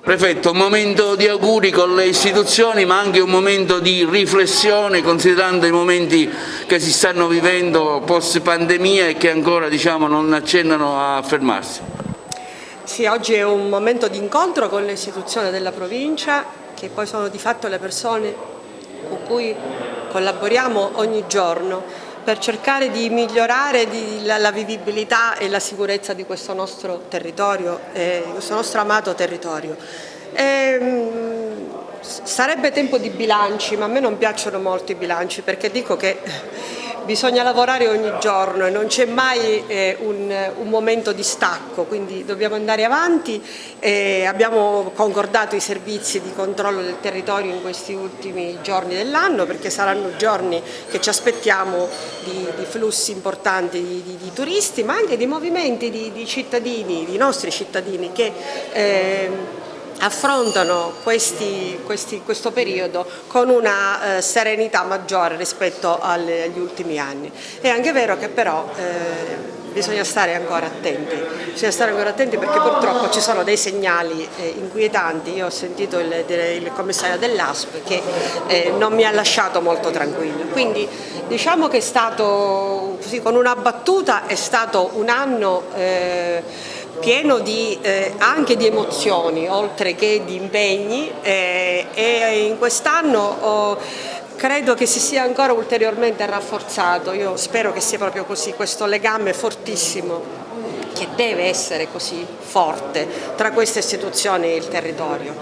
Prefetto, un momento di auguri con le istituzioni, ma anche un momento di riflessione, considerando i momenti che si stanno vivendo post pandemia e che ancora non accennano a fermarsi. Sì, oggi è un momento di incontro con le istituzioni della provincia, che poi sono di fatto le persone con cui collaboriamo ogni giorno per cercare di migliorare la vivibilità e la sicurezza di questo nostro territorio, questo nostro amato territorio. Sarebbe tempo di bilanci, ma a me non piacciono molto i bilanci, perché dico che bisogna lavorare ogni giorno e non c'è mai un momento di stacco, quindi dobbiamo andare avanti. Abbiamo concordato i servizi di controllo del territorio in questi ultimi giorni dell'anno, perché saranno giorni che ci aspettiamo di flussi importanti di turisti, ma anche di movimenti di cittadini, di nostri cittadini che affrontano questo periodo con una serenità maggiore rispetto agli ultimi anni. È anche vero che però bisogna stare ancora attenti, perché purtroppo ci sono dei segnali inquietanti. Io ho sentito il commissario dell'ASP che non mi ha lasciato molto tranquillo, quindi diciamo che è stato, così con una battuta, è stato un anno pieno anche di emozioni, oltre che di impegni, e in quest'anno credo che si sia ancora ulteriormente rafforzato. Io spero che sia proprio così, questo legame fortissimo, che deve essere così forte, tra queste istituzioni e il territorio.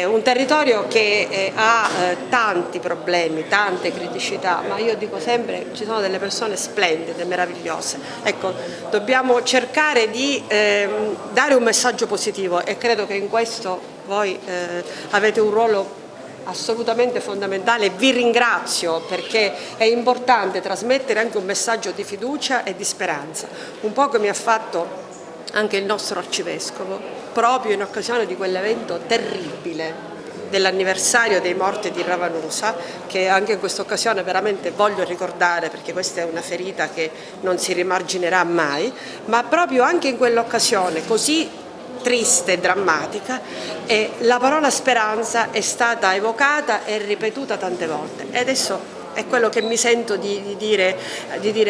Un territorio che ha tanti problemi, tante criticità, ma io dico sempre ci sono delle persone splendide, meravigliose. Ecco, dobbiamo cercare di dare un messaggio positivo, e credo che in questo voi avete un ruolo assolutamente fondamentale. Vi ringrazio, perché è importante trasmettere anche un messaggio di fiducia e di speranza, un po' come ha fatto anche il nostro arcivescovo proprio in occasione di quell'evento terribile dell'anniversario dei morti di Ravanusa, che anche in questa occasione veramente voglio ricordare, perché questa è una ferita che non si rimarginerà mai, ma proprio anche in quell'occasione così triste e drammatica, la parola speranza è stata evocata e ripetuta tante volte, e adesso è quello che mi sento di dire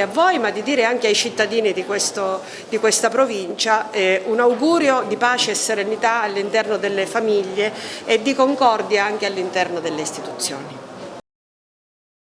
a voi, ma di dire anche ai cittadini di questa provincia, un augurio di pace e serenità all'interno delle famiglie e di concordia anche all'interno delle istituzioni.